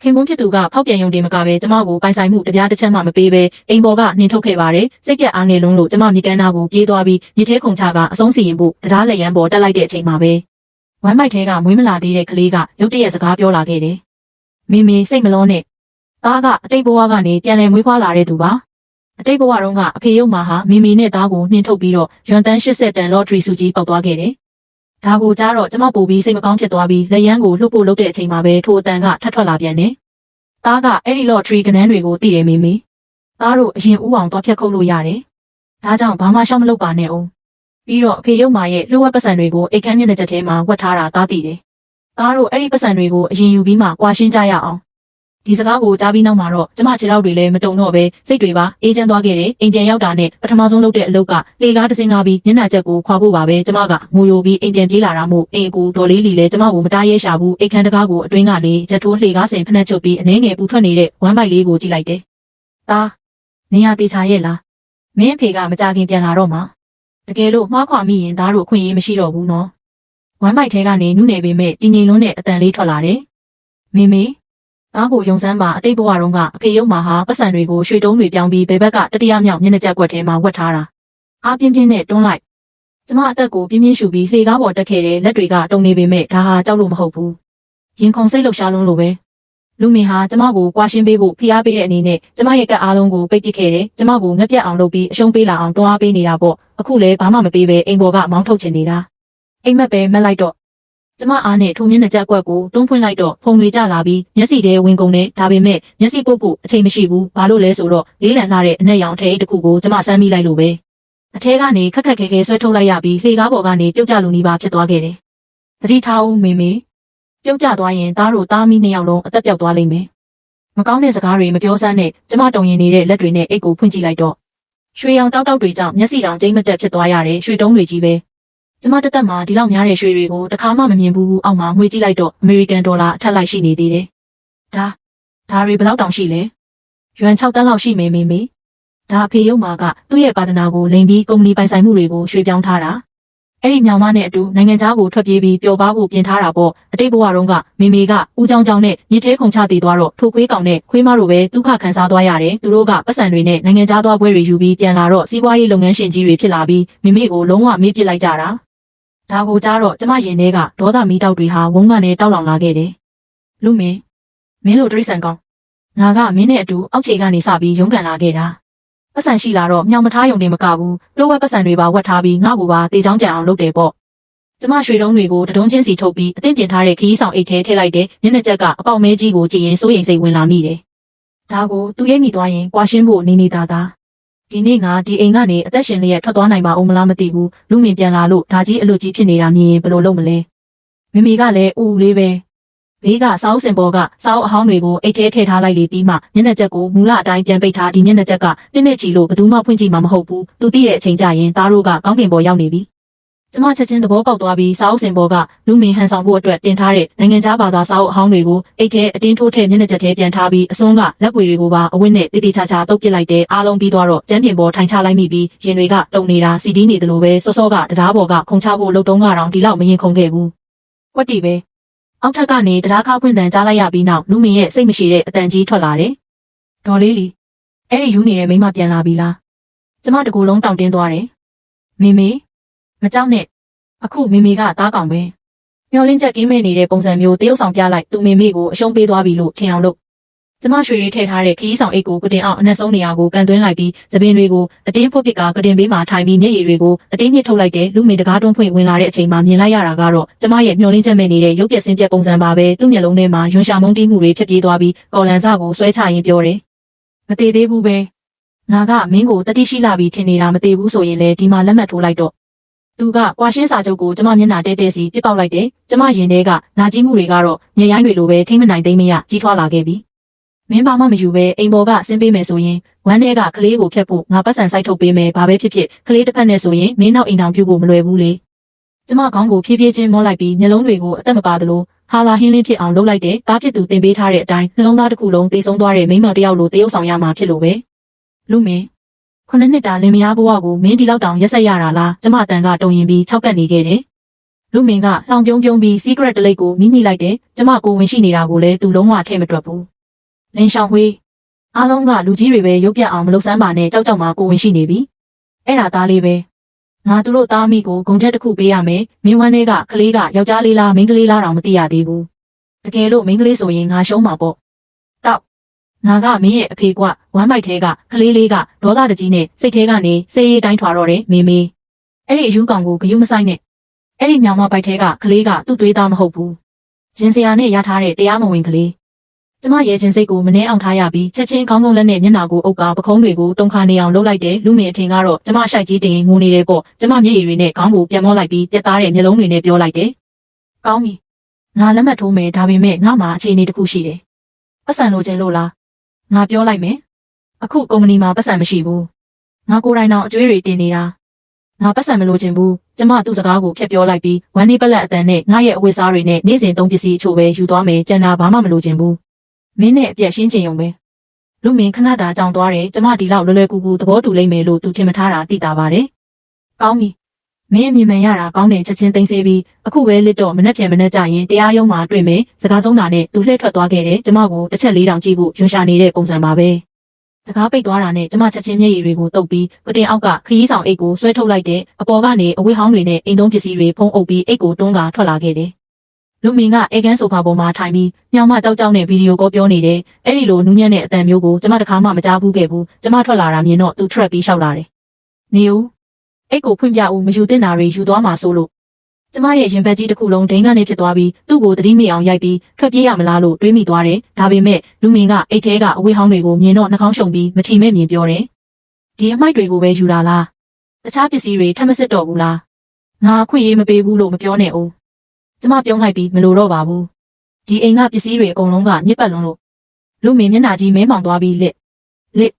ခင်ပွန်းဖြစ်သူကဖောက်ပြန်ယုံတင်မကပဲကျမကိုပိုင်ဆိုင်မှုတပြားတစ်ချက်မှမပေးပဲအိမ်ပေါ်ကနှင်ထုတ်ခဲ့ပါတယ်စိတ်ပြက်အားငယ်လုံးလို့ကျမမြေကမ်းနားကိုပြေးသွားပြီးမြေထဲခုန်ချကအဆုံးစီရင်ဖို့တရားလက်ရန်ပေါ်တက်လိုက်တဲ့အချိန်မှာပဲဝမ်းမိုက်ထဲကမွေးမလာသေးတဲ့ကလေးကရုတ်တရက်စကားပြောလာခဲ့တယ်မေမေစိတ်မလုံးနဲ့သားကအတိတ်ဘဝကနေပြန်လည်မွေးဖွားလာတဲ့သူပါအတိတ်ဘဝတုန်းကအဖေရုပ်မှာဟာမေမေနဲ့သားကိုနှင်ထုတ်ပြီးတော့ရွမ်တန်း80တန်လော့ထရီစုကြီးပေါက်သွားခဲ့တယ်ဒါကိုကြားတော့ကျမပို့ပြီးစိတ်မကောင်းဖြစ်သွားပြီးလက်ရန်ကိုလှုပ်ဖို့လုပ်တဲ့အချိန်မှာပဲထိုအတန်ကထပ်ထွက်လာပြန်တယ်။သားကအဲ့ဒီလော့ထရီကနန်းတွေကိုသိတယ်မေမေ။သားတို့အရင်ဦးအောင်သွားဖြတ်ခုတ်လို့ရတယ်။ဒါကြောင့်ဘာမှရှောက်မလုပ်ပါနဲ့အောင်။ပြီးတော့အဖေရုပ်မာရဲ့လှုပ်ဝက်ပတ်စံတွေကိုအိတ်ခမ်းမျက်နှာချက်ထဲမှာဝတ်ထားတာသားသိတယ်။သားတို့အဲ့ဒီပတ်စံတွေကိုအရင်ယူပြီးမှကွာရှင်းကြရအောင်။ဒီစကားကိုကြားပြီးနောက်မှာတော့ကျမခြေထောက်တွေလည်းမတုံတော့ပဲစိတ်တွေပါအေးချမ်းသွားခဲ့တယ်။အိမ်ပြန်ရောက်တာနဲ့ပထမဆုံးလုပ်တဲ့အလုပ်ကလေကားတစ်စင်းကားပြီးမျက်နှာချက်ကိုခွာဖို့ပါပဲကျမကငိုယိုပြီးအိမ်ပြန်ပြေးလာတာမို့အိမ်ကူဒေါ်လေးလီလည်းကျမကိုမတားရဲရှာဘူးအိတ်ခမ်းတကားကိုအတွင်းကနေချက်ထိုးလှေကားစင်ဖက်နှက်ချုပ်ပြီးအနေငယ်ပူထွက်နေတဲ့ဝမ်းပိုက်လေးကိုကြည့်လိုက်တယ်။သားနေရတေချာရဲ့လားမင်းအဖေကမကြခင်ပြန်လာတော့မှတကယ်လို့မှားခွာမိရင်သားတို့အခွင့်အရေးမရှိတော့ဘူးနော်။ဝမ်းပိုက်ထဲကနေနုနယ်ပေမဲ့တင်းငိမ်လုံးနဲ့အတန်လေးထွက်လာတယ်။မေမေသားကိုယုံစမ်းပါအတိတ်ဘဝတုန်းကအဖေရုပ်မှာဟာပတ်စံတွေကိုရွှေတုံးတွေပြောင်းပြီးဘယ်ဘက်ကတတိယမြောက်မျက်နှာချက်ကွက်ထဲမှာဝတ်ထားတာအားပြင်းပြင်းနဲ့တွန်းလိုက်ကျမအသက်ကိုပြင်းပြင်းရှူပြီးလှေကားပေါ်တက်ခဲ့တဲ့လက်တွေကတုံနေပေမဲ့ဒါဟာကြောက်လို့မဟုတ်ဘူးရင်ခုန်စိတ်လှုပ်ရှားလုံးလိုပဲလူမင်းဟာကျမကိုကွာရှင်းပေးဖို့ဖိအားပေးတဲ့အနေနဲ့ကျမရဲ့ကက်အားလုံးကိုပိတ်ပစ်ခဲ့တယ်ကျမကိုငက်ပြတ်အောင်လုပ်ပြီးအရှုံးပေးလာအောင်တွန်းအားပေးနေတာပေါ့အခုလည်းဘာမှမပေးပဲအိမ်ပေါ်ကမောင်းထုတ်ချင်နေတာအိမ်မက်ပဲမက်လိုက်တော့ကျမအားနဲ့ထိုမျက်နှာချက်ကွက်ကိုတွန်းဖွင့်လိုက်တော့ဖုံတွေကျလာပြီးမျက်စိထဲဝင်ကုန်တယ်ဒါပေမဲ့မျက်စိပုတ်ဖို့အချိန်မရှိဘူးဘာလို့လဲဆိုတော့လေးလံလာတဲ့အနက်ရောင်ထဲတစ်ခုကိုကျမစမ်းမိလိုက်လို့ပဲအထဲကနေခက်ခက်ခဲခဲဆွဲထုတ်လိုက်ရပြီးလှေကားပေါ်ကနေပြုတ်ကျလူနီးပါဖြစ်သွားခဲ့တယ်သတိထားဦးမေမေပြုတ်ကျသွားရင်သားတို့သားမီးနှစ်ယောက်လုံးအသက်ပြောက်သွားလိမ့်မယ်မကောင်းတဲ့စကားတွေမပြောစမ်းနဲ့ကျမတုံရင်နေတဲ့လက်တွေနဲ့အိတ်ကိုဖွင့်ကြည့်လိုက်တော့ရွှေရောင်တောက်တောက်တွေကြောင့်မျက်စိတောင်ကျိမ့်မတက်ဖြစ်သွားရတယ်ရွှေတုံးတွေကြီးပဲကျမတက်မှာဒီလောက်များတဲ့ရွှေတွေကိုတခါမှမမြင်ဘူးအောက်မှာငွေကြည့်လိုက်တော့အမေရိကန်ဒေါ်လာအထက်လိုက်ရှိနေသေးတယ်ဒါတွေဘယ်လောက်တောင်ရှိလဲယွမ်6တန်းလောက်ရှိမယ်မေမေဒါအဖေရုပ်မာကသူ့ရဲ့ပါဒနာကိုလိမ်ပြီးကုမ္ပဏီပိုင်ဆိုင်မှုတွေကိုရွှေ့ပြောင်းထားတာအဲ့ဒီမြောင်မနဲ့အတူနိုင်ငံခြားကိုထွက်ပြေးပြီးပျော်ပါဖို့ပြင်ထားတာပေါ့အတိတ်ဘဝတုန်းကမေမေကဦးချောင်းချောင်းနဲ့မြေထဲခုန်ချတည်သွားတော့ထိုခွေးကောင်နဲ့ခွေးမတို့ပဲဒုက္ခခံစားသွားရတယ်သူတို့ကပတ်စံတွေနဲ့နိုင်ငံခြားသွားပွဲတွေယူပြီးပြန်လာတော့စီးပွားရေးလုပ်ငန်းရှင်ကြီးတွေဖြစ်လာပြီးမေမေကိုလုံးဝမေ့ပစ်လိုက်ကြတာဒါကိုကြားတော့ကျမရင်ထဲကဒေါသမီးတောက်တွေဟာဝုန်းကနေတောက်လောင်လာခဲ့တယ်။လူမင်းတို့တရိษံကောင်းငါကမင်းနဲ့အတူအောက်ခြေကနေစပြီးရုန်းကန်လာခဲ့တာ။ပတ်စံရှိလာတော့မြောင်မထားယုံနေမကဘူး။လိုဝက်ပတ်စံတွေပါဝတ်ထားပြီးငါ့ကိုပါတေချောင်းကြံအောင်လုပ်တယ်ပေါ့။ကျမရွှေတုံးတွေကိုတဒုံးချင်းစီထုတ်ပြီးအသင့်ပြင်ထားတဲ့ခရီးဆောင်အိတ်ထဲထည့်လိုက်တယ်။မျက်နှာချက်ကအပေါက်မဲကြီးကိုကြည့်ရင်စိုးရိမ်စိတ်ဝင်လာမိတယ်။ဒါကိုသူရိပ်မိသွားရင်ကွာရှင်းဖို့နေနေသားဒီနေ့ငါဒီအိမ်ကနေအသက်ရှင်လျက်ထွက်သွားနိုင်ပါဦးမလားမသိဘူးလူမင်ပြန်လာလို့ဒါကြီးအလွတ်ကြီးဖြစ်နေတာမြင်ရင်ဘယ်လိုလုပ်မလဲမိမိကလည်းဦးလေးပဲဘေးကစောင်းစင်ပေါ်ကစောင်းအဟောင်းတွေကိုအိတ်ထဲထည့်ထားလိုက်လေပြီးမှမျက်နှာချက်ကိုမူလအတိုင်းပြန်ပိတ်ထားဒီမျက်နှာချက်ကနှစ်ချီလို့ဘယ်သူမှဖွင့်ကြည့်မှာမဟုတ်ဘူးသူသိတဲ့အချိန်ကျရင်သားတို့ကကောင်းကင်ပေါ်ရောက်နေပြီကျမချက်ချင်းသဘောပေါက်သွားပြီးစောင်းစင်ပေါ်ကလူမင်ဟန်ဆောင်ဖို့အတွက်တင်ထားတဲ့နိုင်ငံခြားဘာသာစောင်းအဟောင်းတွေကိုအိတ်ထဲအတင်းထိုးထည့်မျက်နှာချက်ထဲပြန်ထားပြီးအစွန်းကလက်ပွေတွေကိုပါအဝတ်နဲ့တိတိကျကျတုပ်ပစ်လိုက်တဲ့အားလုံးပြီးသွားတော့ကျန်းပြင်ပေါ်ထိုင်ချလိုက်မိပြီးရင်တွေကတုံနေတာစီဒီနေတယ်လို့ပဲစောစောကတရားပေါ်ကခုံချဖို့လှုပ်တုံးကတော့ဒီလောက်မရင်ခုန်ခဲ့ဘူးကွက်တီပဲအောက်ထပ်ကနေတရားခါဖွင့်တန်ကြားလိုက်ရပြီးနောက်လူမင်ရဲ့စိတ်မရှိတဲ့အတန်ကြီးထွက်လာတယ်ဒေါ်လေးလီအဲ့ဒီယူနေတဲ့မိမပြန်လာပြီလားကျမတကူလုံးတောင့်တင်းသွားတယ်မေမေမကြောက်နဲ့အခုမေမေကသားကောင်ပဲမျောလင်းချက်ကင်းမဲ့နေတဲ့ပုံစံမျိုးတရုပ်ဆောင်ပြလိုက်သူမေမေကိုအရှုံးပေးသွားပြီလို့ထင်အောင်လုပ်ကျမရွှေတွေထည့်ထားတဲ့ခရီးဆောင်အိတ်ကိုကတင်အောင်အနက်ဆုံးနေရာကိုကန်သွင်းလိုက်ပြီးသပင်တွေကိုအတင်းဖွတ်ပစ်ကကတင်ပေးမှထိုင်ပြီးမျက်ရည်တွေကိုအတင်းညှစ်ထုတ်လိုက်တဲ့လူမေတကားတွန်းဖွင့်ဝင်လာတဲ့အချိန်မှာမြင်လိုက်ရတာကတော့ကျမရဲ့မျောလင်းချက်မဲ့နေတဲ့ရုပ်ပြက်စင်းပြက်ပုံစံပါပဲသူ့မျက်လုံးထဲမှာယွန်ရှာမုန်းတီးမှုတွေဖြစ်ပြေးသွားပြီးကော်လန်စကိုဆွဲချရင်ပြောတယ်မတည်သေးဘူးပဲငါကမင်းကိုတတိရှိလာပြီးထင်နေတာမတည်ဘူးဆိုရင်လေဒီမှာလက်မှတ်ထိုးလိုက်တော့သူကကွာရှင်းစာချုပ်ကိုကျမမျက်နှာတဲတဲစီပြစ်ပေါက်လိုက်တယ်ကျမရင်ထဲကနာကြီးမှုတွေကတော့ညရိုင်းတွေလိုပဲထိမ့်မနိုင်သိမ့်မရကြီးထွားလာခဲ့ပြီမင်းဘာမှမယူပဲအိမ်ပေါ်ကဆင်းပေးမယ်ဆိုရင်ဝမ်းထဲကကလေးကိုဖြတ်ဖို့ငါပတ်စံစိုက်ထုတ်ပေးမယ်ဘာပဲဖြစ်ဖြစ်ကလေးတစ်ဖက်နဲ့ဆိုရင်မင်းနောက်အိမ်တောင်ပြုတ်ဖို့မလွယ်ဘူးလေကျမခေါင်းကိုဖြည်းဖြည်းချင်းမောလိုက်ပြီးမျက်လုံးတွေကိုအသက်မပါသလိုဟာလာဟင်းလင်းဖြစ်အောင်လုပ်လိုက်တယ်တားဖြစ်သူတင်ပေးထားတဲ့အတိုင်းနှလုံးသားတစ်ခုလုံးတေဆုံးသွားတဲ့မိန်းမတစ်ယောက်လိုတရုပ်ဆောင်ရမှာဖြစ်လို့ပဲလူမင်းခုနှစ်နှစ်တာလင်မယားဘဝကိုမင်းဒီလောက်တောင်ရက်ဆက်ရတာလားကျမအတန်ကတုံရင်ပြီး၆ကပ်နေခဲ့တယ်လူ လူမင်းကလှောင်ပြုံးပြုံးပြီး secret တလိပ်ကိုမိမိလိုက်တယ်ကျမကိုဝင်ရှိနေတာကိုလည်းသူလုံးဝထည့်မတွက်ဘူးလင်းရှောင်းဝေးအားလုံးကလူကြီးတွေပဲရုပ်ပြအောင်မလုပ်စမ်းပါနဲ့ကြောက်ကြောက်မှကိုဝင်ရှိနေပြီအဲ့ဒါသားလေးပဲငါသူတို့သားမိကိုဂုံချက်တစ်ခုပေးရမယ်မင်းဝမ်းတွေကကလေးကယောက်ျားလေးလားမိန်းကလေးလားတောင်မသိရသေးဘူးတကယ်လို့မိန်းကလေးဆိုရင်ငါရှုံးမှာပေါ့တောက်ငါကမင်းရဲ့အဖေကဝမ်းမိုက်ထဲကကလေးလေးကဒေါသတကြီးနဲ့စိတ်ထဲကနေစေးရေးတိုင်းထွာတော့တယ်မေမေအဲ့ဒီအယူကောင်ကိုဂယုမဆိုင်နဲ့အဲ့ဒီမြောင်မပိုက်ထဲကကလေးကသူ့သွေးသားမဟုတ်ဘူးဂျင်းစရာနဲ့ရထားတဲ့တရားမဝင်ကလေးကျမရဲ့ချင်းစိတ်ကိုမနှဲအောင်ထားရပြီးချက်ချင်းခေါင်းကုန်းလက်နဲ့မျက်နှာကိုအုပ်ကပခုံးတွေကိုတုံခါနေအောင်လုပ်လိုက်တယ်လူမင်းအထင်ကတော့ကျမရှိုက်ကြီးတင်ငိုနေတယ်ပေါ့ကျမမျက်ရည်တွေနဲ့ခေါင်းကိုပြန်မောလိုက်ပြီးပြက်သားတဲ့မျက်လုံးတွေနဲ့ပြောလိုက်တယ်ကောင်းပြီငါလက်မှတ်ထိုးမယ်ဒါပေမဲ့ငါမှာအခြေအနေတစ်ခုရှိတယ်ပတ်စံလိုချင်လို့လားငါပြောလိုက်မယ်အခုကုမ္ပဏီမှာပတ်စံမရှိဘူးငါကိုယ်တိုင်တော့အကျွေးတွေတင်နေတာငါပတ်စံမလိုချင်ဘူးကျမသူ့စကားကိုဖျက်ပြောလိုက်ပြီးဝမ်းနေပလက်အတန်နဲ့ငါရဲ့အဝတ်စားတွေနဲ့နေ့စဉ်သုံးပစ္စည်းအချို့ပဲယူသွားမယ်ကျန်တာဘာမှမလိုချင်ဘူးမင်းနဲ့အပြက်ရှင်းချင်ရုံပဲလူမင်းခဏတာကြောင်သွားတယ်ကျမဒီလောက်လွယ်လွယ်ကူကူသဘောတူလိမ့်မယ်လို့သူထင်မထားတာသိတာပါတယ်ကောင်းပြီမင်းအမြင်မှန်ရတာကောင်းတယ်ချက်ချင်းသိမ်းစေပြီးအခုပဲလစ်တော့မနှက်ပြန်မနှက်ကြရင်တရားရုံးမှာတွေ့မယ်စကားဆုံးတာနဲ့သူလှည့်ထွက်သွားခဲ့တယ်ကျမကိုတစ်ချက်လေးတောင်ကြည့်ဖို့ရွှန်ရှာနေတဲ့ပုံစံပါပဲတကားပိတ်သွားတာနဲ့ကျမချက်ချင်းမျက်ရည်တွေကိုတုပ်ပြီးကတင်အောက်ကခရီးဆောင်အိတ်ကိုဆွဲထုတ်လိုက်တဲ့အပေါ်ကနေအဝတ်ဟောင်းတွေနဲ့အိမ်သုံးပစ္စည်းတွေဖုံးအုပ်ပြီးအိတ်ကိုတွန်းကာထွက်လာခဲ့တယ်လူမင်းကအေကန်ဆိုဖာပေါ်မှာထိုင်ပြီးညောင်မကြောက်ကြောက်နဲ့ဗီဒီယိုကောပြောနေတယ်အဲ့ဒီလိုနူးညံ့တဲ့အတန်မျိုးကိုကျမတခါမှမကြားဘူးခဲ့ဘူးကျမထွက်လာတာမြင်တော့သူထရက်ပြီးရှောက်လာတယ်နေဦးအိတ်ကိုဖွင့်ပြဦးမယူတင်တာတွေယူသွားမှာဆိုလို့ကျမရဲ့ရင်ဘတ်ကြီးတစ်ခုလုံးဒိန်းကနေဖြစ်သွားပြီးသူ့ကိုတတိမိအောင်ရိုက်ပြီးထွက်ပြေးရမလားလို့တွေးမိသွားတယ်ဒါပေမဲ့လူမင်းကအိတ်ထဲကအဝေးဟောင်းတွေကိုမြင်တော့နှာခေါင်းရှုံပြီးမထီမဲ့မြင်ပြောတယ်ဒီအမိုက်တွေကိုပဲယူတာလားတခြားပစ္စည်းတွေထပ်မစစ်တော့ဘူးလားငါခွင့်ရေးမပေးဘူးလို့မပြောနဲ့ဦးကျမပြုံးလိုက်ပြီးမလိုတော့ပါဘူးဒီအိမ်ကပစ္စည်းတွေအကုန်လုံးကညစ်ပတ်လွန်းလို့လူမင်းမျက်နှာကြီးမဲမောင်သွားပြီးလက်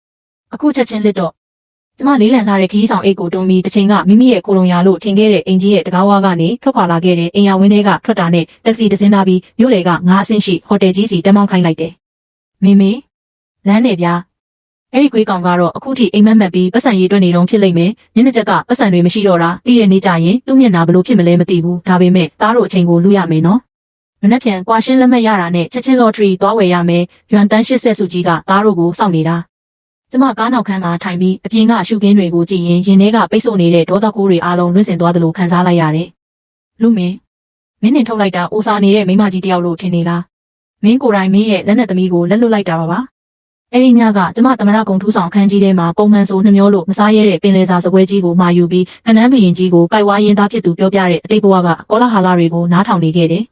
အခုချက်ချင်းလက်တော့ကျမလေးလံထားတဲ့ခရီးဆောင်အိတ်ကိုတွန်းပြီးတစ်ချိန်ကမိမိရဲ့ကိုလုံရလို့ထင်ခဲ့တဲ့အင်ကြီးရဲ့တကားဝါကနေထွက်ခွာလာခဲ့တဲ့အိမ်ရဝင်းထဲကထွက်တာနဲ့တက္ကစီတစ်စင်းသားပြီးမြို့လေကငါးအဆင့်ရှိဟိုတယ်ကြီးစီတက်မောင်းခိုင်းလိုက်တယ်မေမေလမ်းနေဗျာအဲ့ဒီခွေးကောင်ကတော့အခုထိအိမ်မက်မက်ပြီးပတ်စံရေးတွက်နေတော့ဖြစ်လိမ့်မယ်ညနေချက်ကပတ်စံတွေမရှိတော့တာတည်ရနေကြရင်သူ့မျက်နှာဘလို့ဖြစ်မလဲမသိဘူးဒါပေမဲ့သားတို့အချိန်ကိုလူရမယ်နော်မနှက်ပြန်ကွာရှင်းလက်မှတ်ရတာနဲ့ချက်ချင်းလော်ထရီသွားဝယ်ရမယ်ရွမ်တန်း80စုကြီးကသားတို့ကိုစောင့်နေတာကျမကားနောက်ခန်းမှာထိုင်ပြီးအပြင်ကရှုခင်းတွေကိုကြည့်ရင်ရင်ထဲကပိတ်ဆို့နေတဲ့ဒေါသကိုးတွေအားလုံးလွင့်စင်သွားတယ်လို့ခံစားလိုက်ရတယ်လူမင်းနဲ့ထုတ်လိုက်တာအိုစာနေတဲ့မိမကြီးတယောက်လို့ထင်နေလားမင်းကိုယ်တိုင်မင်းရဲ့လက်နဲ့သမီးကိုလက်လွတ်လိုက်တာပါအဲ့ဒီညကကျမသမရကုံထူးဆောင်ခန်းကြီးထဲမှာပုံမှန်ဆိုနှမျောလို့မစားရတဲ့ပင်လယ်စာစပွဲကြီးကိုမာယူပြီးခနန်းဘရင်ကြီးကိုကြိုက်ဝါရင်သားဖြစ်သူပြောပြတဲ့အတိတ်ဘဝကကောလာဟာလာတွေကိုနားထောင်နေခဲ့တယ်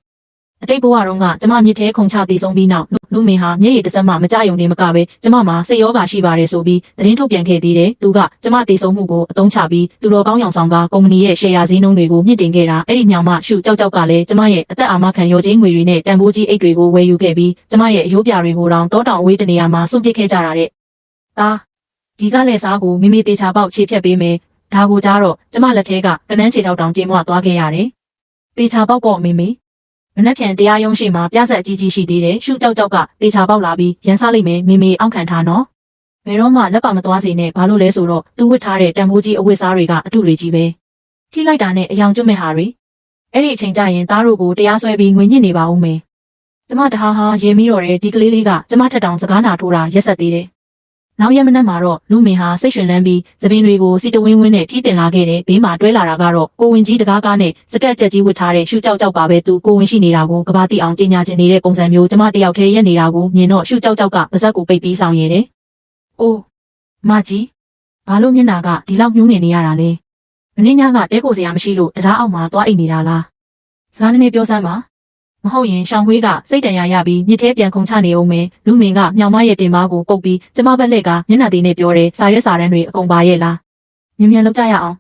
အတိတ်ဘဝတုန်းကကျမမြစ်ထဲခုန်ချတည်ဆုံးပြီးနောက်လူမင်းဟာမျက်ရည်တစ်စက်မှမကြယုံနေမကပဲကျမမှာစိတ်ရောဂါရှိပါတယ်ဆိုပြီးသတင်းထုတ်ပြန်ခဲ့သေးတယ်သူကကျမတည်ဆုံးမှုကိုအသုံးချပြီးသူတော်ကောင်းရောင်ဆောင်ကကုမ္ပဏီရဲ့ရှယ်ယာဈေးနှုန်းတွေကိုမြင့်တင်ခဲ့တာအဲ့ဒီညောင်မှရှုကြောက်ကြောက်ကလည်းကျမရဲ့အသက်အာမခံရောချင်းငွေတွေနဲ့တန်ဖိုးကြီးအိတ်တွေကိုဝယ်ယူခဲ့ပြီးကျမရဲ့အယိုးပြတွေကိုတောင်တောတောင်အဝေးတနေရာမှာစွန့်ပစ်ခဲ့ကြတာတဲ့ဒီကလည်းစားကိုမိမိတေချာပေါက်ခြေဖြတ်ပေးမယ်ဒါကိုကြားတော့ကျမလက်ထဲကကနန်းခြေထောက်တောင်ကျင်းမွသွားခဲ့ရတယ်တေချာပေါက်ပေါ့မိမိမနှက်ပြန်တရားရုံးရှိမှာပြဆက်အကြီးကြီးရှိသေးတယ်ရှုကြောက်ကြောက်ကတေချာပေါက်လာပြီးရန်စားလိုက်မယ်မိအောက်ခံထားနော်ဘယ်တော့မှလက်ပါမသွားစေနဲ့ဘာလို့လဲဆိုတော့သူဝစ်ထားတဲ့တန်ဖိုးကြီးအဝတ်စားတွေကအတုတွေကြီးပဲထိလိုက်တာနဲ့အယောင်ကျွတ်မဲ့ဟာတွေအဲ့ဒီအချိန်ကျရင်သားတို့ကိုတရားစွဲပြီးငွေညစ်နေပါဦးမယ်ကျမတဟာရေမီတော့တဲ့ဒီကလေးလေးကကျမထက်တောင်စကားနာထိုးတာရက်ဆက်သေးတယ်နောက်ရက်မနက်မှာတော့လူမင်းဟာစိတ်ရွှင်လန်းပြီးသပင်တွေကိုစီတဝင်းဝင်းနဲ့ဖြီးတင်လာခဲ့တယ်ဘေးမှာတွဲလာတာကတော့ကိုဝင်ကြီးတကားကားနဲ့စကက်ချက်ကြီးဝတ်ထားတဲ့ရှုကြောက်ကြောက်ပါပဲသူကိုဝင်ရှိနေတာကိုကဘာတိအောင်ကြီးညာကျင်နေတဲ့ပုံစံမျိုးကျမတယောက်တည်းရက်နေတာကိုမြင်တော့ရှုကြောက်ကြောက်ကပါဇက်ကိုပိတ်ပြီးလှောင်ရဲတယ်။အိုးမကြီးဘာလို့မျက်နှာကဒီလောက်ညှိုးနေရတာလဲ။မင်းညကတဲကိုစရာမရှိလို့တရားအောက်မှာသွားအိတ်နေတာလား။စကားနည်းနည်းပြောစမ်းပါ။မဟုတ်ရင်ရှောင်းခွေးကစိတ်တန်ရာရပြီးမြစ်ထဲပြန်ခုန်ချနေအောင်မယ်လူမင်းကမြောင်မရဲ့တင်ပါကိုပုတ်ပြီးကျမဘက်လက်ကမျက်နှာသေးနဲ့ပြောတယ်စာရွက်စာတမ်းတွေအကုန်ပါရဲ့လားမြန်လောက်ကြရအောင်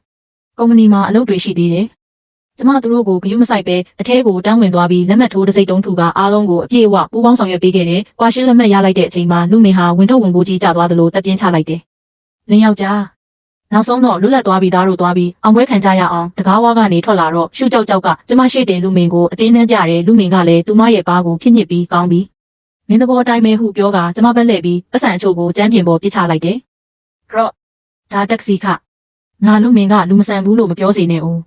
ကုမ္ပဏီမှာအလုပ်တွေရှိသေးတယ်ကျမတို့ကိုဂရုမစိုက်ပဲအထဲကိုတန်းဝင်သွားပြီးလက်မှတ်ထိုးတစ်စိတ်တုံးထူကအားလုံးကိုအပြည့်အဝပူးပေါင်းဆောင်ရွက်ပေးခဲ့တယ်ကွာရှင်းလက်မှတ်ရလိုက်တဲ့အချိန်မှာလူမင်းဟာဝင်ထုတ်ဝင်ပိုးကြီးကျသွားသလိုတက်ပြင်းချလိုက်တယ်လင်းယောက်ျားနောက်ဆုံးတော့လွတ်လပ်သွားပြီးသားတို့သွားပြီးအောင်ပွဲခံကြရအောင်တကားဝါကနေထွက်လာတော့ရှုကြောက်ကြောက်ကကျမရှိတဲ့လူမင်းကိုအတင်းနှမ်းပြတယ်လူမင်းကလည်းသူမရဲ့ပါးကိုဖြစ်ညစ်ပြီးကောင်းပြီးမင်းသဘောတိုင်းပဲဟုပြောကကျမဘက်လှည့်ပြီးပတ်စံအချို့ကိုကျန်းပြင်ပေါ်ပစ်ချလိုက်တယ်။ရော့ဒါတက္ကစီခငါလူမင်းကလူမဆန်ဘူးလို့မပြောစေနဲ့ဦး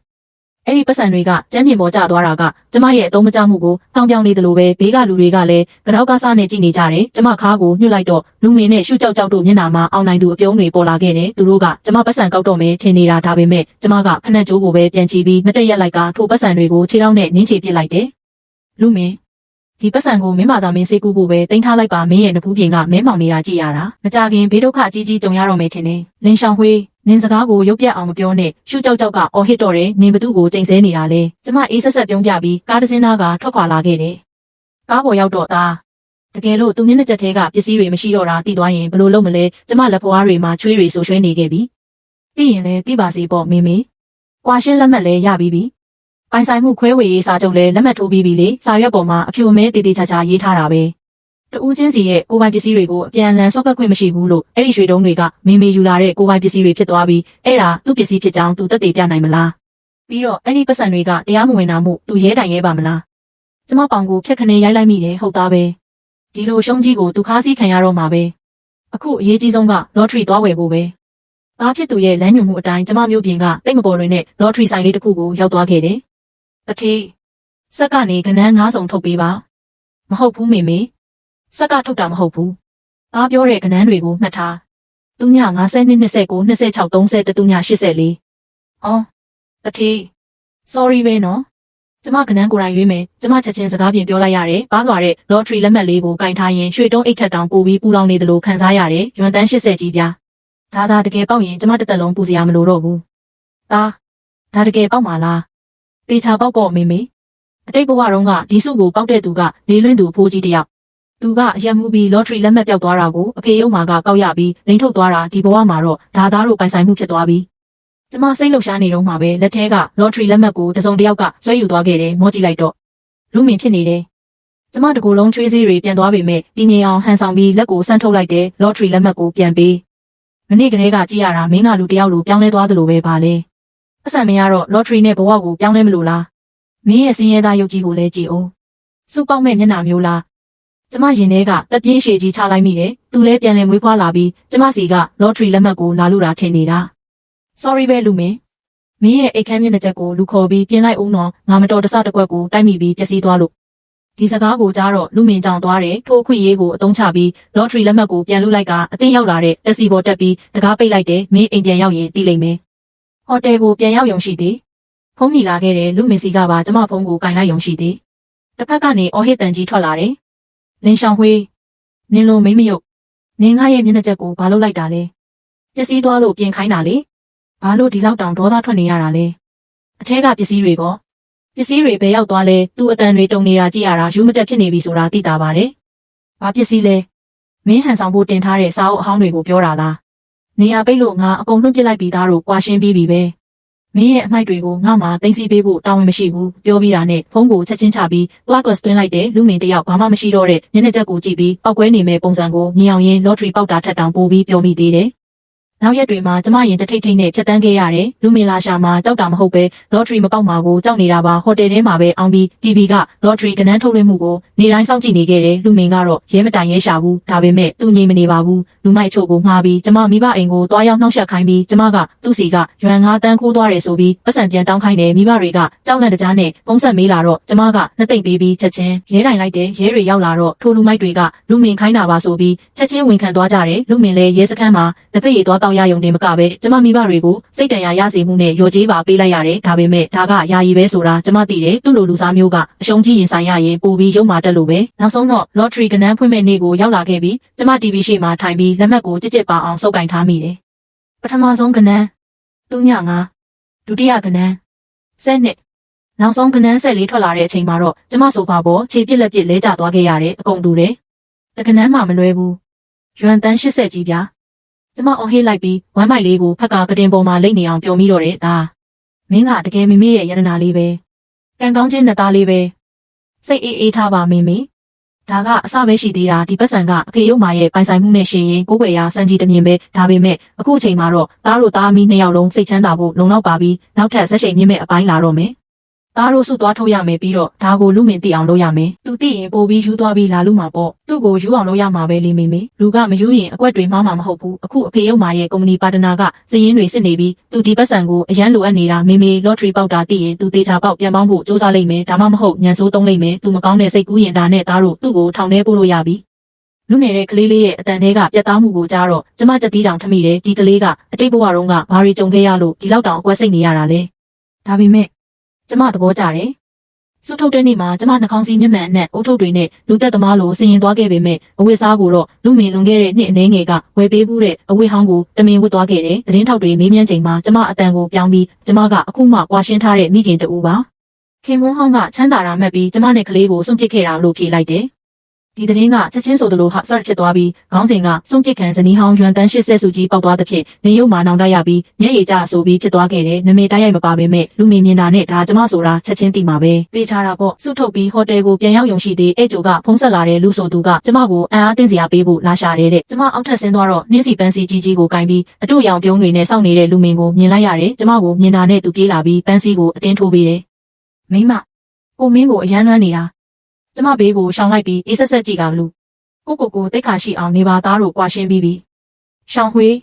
အဲ့ဒီပတ်စံတွေကကျမ်းပြင်ပေါ်ကျသွားတာကကျမရဲ့အသုံးမကျမှုကိုနှောင်ပြောင်နေတယ်လို့ပဲဘေးကလူတွေကလည်းကြောက်ကားစားနေကြည့်နေကြတယ်ကျမခါးကိုညှို့လိုက်တော့လူငယ်နဲ့ရှုကြောက်ကြောက်တို့မျက်နှာမှာအောင်နိုင်သူအပြုံးတွေပေါ်လာခဲ့တယ်သူတို့ကကျမပတ်စံကောက်တော့မယ်ထင်နေတာဒါပေမဲ့ကျမကဖက်နှက်ကြိုးကိုပဲပြန်ချီပြီးမတက်ရက်လိုက်ကထိုပတ်စံတွေကိုခြေထောက်နဲ့နင်းချေပစ်လိုက်တယ်လူမင်းဒီပတ်စံကိုမင်းမသာမင်းစေးကူဖို့ပဲတင်ထားလိုက်ပါမင်းရဲ့နဖူးပြင်ကမဲမောင်နေတာကြည့်ရတာမကြခင်ဘေးဒုက္ခအကြီးကြီးကြုံရတော့မယ်ထင်တယ်လင်းရှောင်ဝေးနင်းစကားကိုရုပ်ပြတ်အောင်မပြောနဲ့ရှုကြောက်ကြောက်ကအော်ဟစ်တော့တယ်နင်းဘသူ့ကိုချိန်ဆနေတာလဲကျမအေးဆက်ဆက်ပြုံးပြပြီးကားတစ်စင်းသားကထွက်ခွာလာခဲ့တယ်ကားပေါ်ရောက်တော့သားတကယ်လို့သူမျက်နှာချက်ထဲကပစ္စည်းတွေမရှိတော့တာတည်သွားရင်ဘယ်လိုလုပ်မလဲကျမလက်ဖွားတွေမှာချွေးတွေဆူရွှဲနေခဲ့ပြီပြီးရင်လည်းတိပါစီပေါ့မေမေကွာရှင်းလက်မှတ်လည်းရပြီးပြီပိုင်ဆိုင်မှုခွဲဝေရေးစာချုပ်လည်းလက်မှတ်ထိုးပြီးပြီလေစာရွက်ပေါ်မှာအဖြူအမဲတေးသေးချာချာရေးထားတာပဲတူးချင်းစီရဲ့ကိုပိုင်ပစ္စည်းတွေကိုအပြန်အလှန်ဆော့ပတ်ခွင့်မရှိဘူးလို့အဲ့ဒီရွှေတုံးတွေကမေမေယူလာတဲ့ကိုပိုင်ပစ္စည်းတွေဖြစ်သွားပြီးအဲ့ဒါသူ့ပစ္စည်းဖြစ်ကြောင်းသူသက်သေပြနိုင်မလားပြီးတော့အဲ့ဒီပတ်စံတွေကတရားမဝင်တာမို့သူရဲတိုင်ရဲပါမလားကျမပေါင်ကိုဖြက်ခနဲရိုက်လိုက်မိတယ်ဟုတ်သားပဲဒီလိုရှုံးကြီးကိုသူခါးစည်းခံရတော့မှာပဲအခုအရေးကြီးဆုံးကလော်ထရီသွားဝယ်ဖို့ပဲသားဖြစ်သူရဲ့လမ်းညွှန်မှုအတိုင်းကျမမျိုးပြင်ကတိတ်မပေါ်တွင်နဲ့လော်ထရီဆိုင်လေးတစ်ခုကိုရောက်သွားခဲ့တယ်တထေးစက်ကနေကနန်း9စုံထုတ်ပေးပါမဟုတ်ဘူးမေမေစက်ကထုတ်တာမဟုတ်ဘူးအားပြောတဲ့ကနန်းတွေကိုမှတ်ထားသူည52 29 26 30တူည84အော်တထေး sorry ပဲနော်ကျမကနန်းကိုယ်တိုင်ရွေးမယ်ကျမချက်ချင်းစကားပြင်ပြောလိုက်ရတယ်ပါလွာတဲ့ lottery လက်မှတ်လေးကိုကင်ထားရင်ရွှေတုံးအိတ်ထက်တောင်ပိုပြီးပူလောင်နေတယ်လို့ခံစားရတယ်ရွမ်တန်း80ကြီးပြဒါတကယ်ပေါက်ရင်ကျမတစ်သက်လုံးပူစရာမလိုတော့ဘူးဒါတကယ်ပေါက်မှာလားတေချာပေါက်ပေါ့မေမေအတိတ်ဘဝတုန်းကဒီစုကိုပေါက်တဲ့သူကလေးလွင်းသူဖိုးကြီးတယောက်သူကအရက်မှုပြီး lottery လက်မှတ်ပြောက်သွားတာကိုအဖေရုံမှာကကောက်ရပြီးလိန်ထုတ်သွားတာဒီဘဝမှာတော့ဒါသားတို့ပိုင်ဆိုင်မှုဖြစ်သွားပြီကျမစိတ်လှုပ်ရှားနေတော့မှပဲလက်ထဲက lottery လက်မှတ်ကိုတစုံတစ်ယောက်ကဆွဲယူသွားခဲ့တယ်မောကြည့်လိုက်တော့လူမင်ဖြစ်နေတယ်ကျမတကူလုံးချွေးစည်းတွေပြန်သွားပေမဲ့တင်းငင်အောင်ဟန်ဆောင်ပြီးလက်ကိုဆန့်ထုတ်လိုက်တဲ့ lottery လက်မှတ်ကိုပြန်ပေးမနေ့ကလေးကကြည့်ရတာမင်းကလူတယောက်လိုပြောင်းလဲသွားသလိုပဲပါလေအဆန်မရတော့ lottery နဲ့ဘဝကိုပြောင်းလဲမလို့လားမင်းရဲ့စင်းရဲသားရုပ်ကြီးကိုလည်းကြည့်အောင်စုပေါက်မဲ့မျက်နှာမျိုးလားကျမရင်ထဲကတက်ပြင်းရှည်ကြီးချလိုက်မိတယ်သူလည်းပြန်လည်မွေးဖွားလာပြီးကျမစီက lottery လက်မှတ်ကိုလာလို့တာထင်နေတာ sorry ပဲလူမင်းရဲ့အိတ်ခမ်းမျက်နှာချက်ကိုလူခေါ်ပြီးပြင်လိုက်အောင်တော့ငါမတော်တဆတစ်ကွက်ကိုတိုက်မိပြီးပျက်စီးသွားလို့ဒီစကားကိုကြားတော့လူမင်းကြောင်သွားတယ်ထိုးခွင့်ရေးကိုအတုံးချပြီး lottery လက်မှတ်ကိုပြန်လုလိုက်ကအတင်းရောက်လာတဲ့တက်စီပေါ်တက်ပြီးတကားပိတ်လိုက်တယ်မင်းအိမ်ပြန်ရောက်ရင်တီးလိုက်မယ်ဟိုတယ်ကိုပြန်ရောက်ရုံရှိသေးဖုန်းညီလာခဲ့တယ်လူမင်းစီကပါကျမဖုန်းကိုကင်လိုက်ရုံရှိသေးတစ်ဖက်ကနေအော်ဟစ်တန်ကြီးထွက်လာတယ်လင်းရှောင်ဝေးနင်းလိုမိမယုတ်နင်းငါရဲ့မျက်နှာချက်ကိုဘာလို့လိုက်တာလဲပျက်စီးသွားလို့ပြင်ခိုင်းတာလေဘာလို့ဒီလောက်တောင်ဒေါသထွက်နေရတာလဲအထက်ကပစ္စည်းတွေဘယ်ရောက်သွားလဲသူ့အတန်တွေတုံနေတာကြည့်ရတာယူမတက်ဖြစ်နေပြီဆိုတာသိတာပါတယ်ဘာပစ္စည်းလဲမင်းဟန်ဆောင်ဖို့တင်ထားတဲ့စာအုပ်အဟောင်းတွေကိုပြောတာလားနေရာပိတ်လို့ငါအကုန်လွှတ်ပစ်လိုက်ပြီးသားတို့ကွာရှင်းပြီးပြီပဲမင်းရဲ့အမိုက်တွေကိုငါမှတင်စီပေးဖို့တာဝန်မရှိဘူးပြောပြီးတာနဲ့ဖုန်းကိုချက်ချင်းချပြီး Plus သွင်းလိုက်တဲ့လူမင်းတယောက်ဘာမှမရှိတော့တဲ့မျက်နှာချက်ကိုကြည့်ပြီးပောက်ကွဲနေမဲ့ပုံစံကိုမြင်အောင်ရင် lottery ပေါက်တာထက်တောင်ပိုပြီးပြောမိသေးတယ်နောက်ရက်တွေမှာကျမရင်တထိတ်ထိတ်နဲ့ဖြတ်တန်းခဲ့ရတယ်လူမင်လာရှာမှာကြောက်တာမဟုတ်ပဲ lottery မပေါက်မှာကိုကြောက်နေတာပါဟိုတယ်ထဲမှာပဲအောင်ပြီး TV က lottery ကနန်းထုတ်လွှင့်မှုကိုနေတိုင်းစောင့်ကြည့်နေခဲ့တယ်လူမင်ကတော့ရဲမတိုင်ရဲရှာဘူးဒါပေမဲ့သူငြိမ်မနေပါဘူးလူမိုက်ချို့ကိုမှားပြီးကျမမိဘအိမ်ကိုတွားရောက်နှောက်ယှက်ခိုင်းပြီးကျမကသူ့စီကရွမ်9တန်းခိုးသွားတယ်ဆိုပြီးပတ်စံပြန်တောင်းခိုင်းတယ်မိဘတွေကကြောက်လန့်တကြားနဲ့ပုံဆက်မေးလာတော့ကျမကနှစ်သိမ့်ပေးပြီးချက်ချင်းရဲတိုင်လိုက်တယ်ရဲတွေရောက်လာတော့ထိုလူမိုက်တွေကလူမင်ခိုင်းတာပါဆိုပြီးချက်ချင်းဝင်ခံသွားကြတယ်လူမင်လည်းရဲစခန်းမှာလက်ဖက်ရည်သွားတောက်ရယုံတယ်မကပဲကျမမိဘတွေကိုစိတ်တန်ရာရစေမှုနဲ့ရော်ကြေးပါပေးလိုက်ရတယ်ဒါပေမဲ့ဒါကယာယီပဲဆိုတာကျမသိတယ်သူ့လိုလူစားမျိုးကအရှုံးကြီးရင်ဆိုင်ရရင်ပိုပြီးရုံမာတက်လို့ပဲနောက်ဆုံးတော့ lottery ကနန်းဖွင့်မဲ့နေ့ကိုရောက်လာခဲ့ပြီးကျမ TV ရှေ့မှာထိုင်ပြီးလက်မှတ်ကိုကြစ်ကြစ်ပါအောင်စုပ်ကင်ထားမိတယ်ပထမဆုံးကနန်းသူည9ဒုတိယကနန်း10နှစ်နောက်ဆုံးကနန်းဆက်လေးထွက်လာတဲ့အချိန်မှာတော့ကျမဆိုဖာပေါ်ခြေပြစ်လက်ပြစ်လဲကျသွားခဲ့ရတယ်အကုန်တူတယ်တကနန်းမှမလွဲဘူးရွမ်တန်း80ကြီးပြကျမအော်ဟစ်လိုက်ပြီးဝမ်းမိုက်လေးကိုဖက်ကကတင်ပေါ်မှာလိမ့်နေအောင်ပျော်မိတော့တယ်ဒါမင်းကတကယ်မမေရဲ့ရတနာလေးပဲကံကောင်းခြင်းနဲ့သားလေးပဲစိတ်အေးထားပါမင်းမေဒါကအစပဲရှိသေးတာဒီပတ်စံကအဖေရုံမာရဲ့ပိုင်ဆိုင်မှုနဲ့ရှင်ရင်ကိုယ်ွယ်ရာစံကြီးတမြင်ပဲဒါပေမဲ့အခုအချိန်မှာတော့သားတို့သားမီး2ယောက်လုံးစိတ်ချမ်းသာဖို့လုံလောက်ပါပြီးနောက်ထပ်ဆက်ရှိန်မြင့်မဲ့အပိုင်းလာတော့မယ် သားတို့စုသွားထုတ်ရမယ်ပြီးတော့ဒါကိုလူမင်းသိအောင်လုပ်ရမယ်သူသိရင်ပို့ပြီးယူသွားပြီးလာလူမှာပေါ့သူ့ကိုယူအောင်လုပ်ရမှာပဲလေမေမေလူကမယူရင်အကွက်တွေမှားမှာမဟုတ်ဘူးအခုအဖေရုံမာရဲ့ကုမ္ပဏီပါတနာကစည်ရင်းတွေစစ်နေပြီးသူဒီပတ်စံကိုအရန်လိုအပ်နေတာမေမေ lottery ပေါက်တာသိရင်သူတေချာပေါက်ပြန်ပေါင်းဖို့စူးစမ်းလိုက်မယ်ဒါမှမဟုတ်ညံဆိုးသုံးလိုက်မယ်သူမကောင်းတဲ့စိတ်ကူးရင်ဒါနဲ့သားတို့သူ့ကိုထောင်ထဲပို့လို့ရပြီလူနေတဲ့ကလေးလေးရဲ့အတန်ထဲကပြတ်သားမှုကိုကြားတော့ကျမချက်တီးတောင်ထမိတယ်ဒီကလေးကအတိတ်ဘဝတုန်းကဘာတွေကြုံခဲ့ရလို့ဒီလောက်တောင်အကွက်စိတ်နေရတာလဲဒါပေမဲ့ကျမသဘောကျတယ်စုထုတ်တဲ့နေ့မှာကျမနှာခေါင်းစည်းမျက်မှန်အနက်အုတ်ထုတ်တွေနဲ့လူသက်သမားလိုဆင်ရင်သွားခဲ့ပေမဲ့အဝတ်စားကိုတော့လူမင်လွန်ခဲ့တဲ့နှစ်အနည်းငယ်ကဝယ်ပေးမှုတဲ့အဝတ်ဟောင်းကိုတမင်ဝတ်သွားခဲ့တယ်သတင်းထောက်တွေမေးမြန်းချိန်မှာကျမအတန်ကိုပြောင်းပြီးကျမကအခုမှကွာရှင်းထားတဲ့မိခင်တူပါခင်မွန်းဟောင်းကချမ်းသာတာမှတ်ပြီးကျမနဲ့ကလေးကိုစွန့်ပစ်ခဲ့တာလို့ဖြေလိုက်တယ်ဒီသတင်းကချက်ချင်းဆိုသလိုဟာဆတ်ဖြစ်သွားပြီးခေါင်းစဉ်ကစွန့်ပစ်ခံဇနီးဟောင်းရွမ်တန်း80စုကြီးပေါက်သွားတဲ့ဖြစ်နေရုံမှာနောင်တရပြီးမျက်ရည်ကျဆိုပြီးဖြစ်သွားခဲ့တယ်နမေတိုက်ရိုက်မပါပေမဲ့လူမင်မြင်တာနဲ့ဒါကျမဆိုတာချက်ချင်းသိမှာပဲသိချတာပေါ့စုထုတ်ပြီးဟိုတယ်ကိုပြန်ရောက်ရုံရှိသေးအဲ့ကျိုကဖုံးဆက်လာတဲ့လူဆိုသူကကျမကိုအံ့အားသင့်စရာပေးဖို့လာရှာတယ်တဲ့ကျမအောက်ထပ်ဆင်းသွားတော့နှင်းစီပန်းစီကြီးကြီးကိုကင်ပြီးအတူရောင်ပြုံးတွေနဲ့စောင့်နေတဲ့လူမင်ကိုမြင်လိုက်ရတယ်ကျမကိုမြင်တာနဲ့သူပြေးလာပြီးပန်းစီကိုအတင်းထိုးပေးတယ်မိမကိုမင်းကိုအရန်လွမ်းနေတာကျမဘေးကိုရှောင်လိုက်ပြီးအေးဆက်ဆက်ကြည့်ကလူကိုတိတ်ခါရှိအောင်နေပါသားတို့ကွာရှင်းပြီးပြီရှောင်းဝေး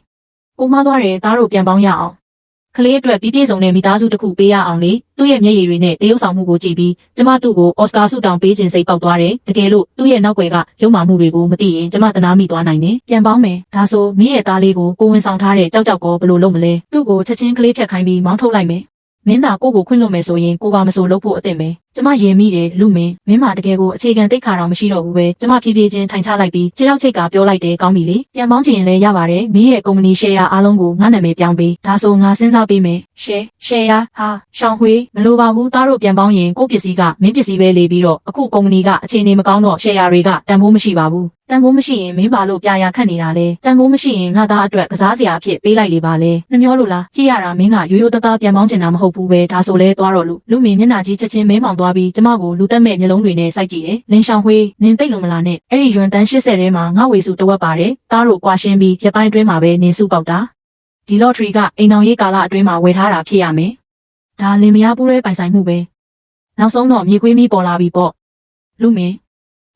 ကိုမသွားတယ်သားတို့ပြန်ပေါင်းရအောင်ကလေးအတွက်ပြီးပြည့်စုံတဲ့မိသားစုတစ်ခုပေးရအောင်လေသူ့ရဲ့မျက်ရည်တွေနဲ့တရုပ်ဆောင်မှုကိုကြည့်ပြီးကျမသူ့ကိုအော်စကာဆုတောင်းပေးခြင်းစိတ်ပေါက်သွားတယ်တကယ်လို့သူ့ရဲ့နောက်ွယ်ကရုံမာမှုတွေကိုမသိရင်ကျမတနာမိသွားနိုင်တယ်ပြန်ပေါင်းမယ်ဒါဆိုမင်းရဲ့သားလေးကိုကိုဝင်ဆောင်ထားတဲ့ကြောက်ကိုဘယ်လိုလုပ်မလဲသူ့ကိုချက်ချင်းကလေးဖြတ်ခိုင်းပြီးမောင်းထုတ်လိုက်မယ်မင်းသာကိုခွင့်လွှတ်မယ်ဆိုရင်ကိုပါမဆိုလုပ်ဖို့အသင့်ပဲကျမရင်မိတယ်လူမင်းမင်းမတကယ်ကိုအခြေခံသိက္ခာတော်မရှိတော့ဘူးပဲကျမဖြည်းဖြည်းချင်းထိုင်ချလိုက်ပြီးခြေထောက်ချိတ်ကပြောလိုက်တယ်ကောင်းပြီလေပြန်ပေါင်းချင်ရင်လည်းရပါတယ်မင်းရဲ့ကုမ္ပဏီ share အားလုံးကိုငါနာမည်ပြောင်းပေးဒါဆိုငါစဉ်းစားပေးမယ် share ဟာရှောင်းဝေးမလိုပါဘူးသားတို့ပြန်ပေါင်းရင်ကိုပစ္စည်းကမင်းပစ္စည်းပဲလေပြီးတော့အခုကုမ္ပဏီကအခြေအနေမကောင်းတော့ share တွေကတန်ဖိုးမရှိပါဘူးတန်ဖိုးမရှိရင်မင်းပါလို့ပြရာခတ်နေတာလေတန်ဖိုးမရှိရင်ငါသားအတွက်ကစားစရာအဖြစ်ပေးလိုက်လေပါလေနှမျောလို့လားကြည့်ရတာမင်းကရိုးရိုးသားသားပြန်ပေါင်းချင်တာမဟုတ်ဘူးပဲဒါဆိုလဲသွားတော့လူမင်းမျက်နှာကြီးချက်ချင်းမဲမောင်သွားပြီးကျမကိုလူတက်မဲ့မျိုးလုံးတွေနဲ့စိုက်ကြည့်တယ်လင်းရှောင်းဝေးနင်သိတ်လို့မလားနဲ့အဲ့ဒီရွမ်တန်း80ထဲမှာငါဝေစုတဝက်ပါတယ်သားတို့ကွာရှင်းပြီးရပိုင်းအတွင်းမှာပဲနင်စုပေါက်တာဒီ lottery ကအိမ်အောင်ရေးကာလအတွင်းမှာဝယ်ထားတာဖြစ်ရမယ်ဒါလင်မယားပူးရဲပိုင်ဆိုင်မှုပဲနောက်ဆုံးတော့မြေခွေးမီးပေါ်လာပြီပေါ့လူ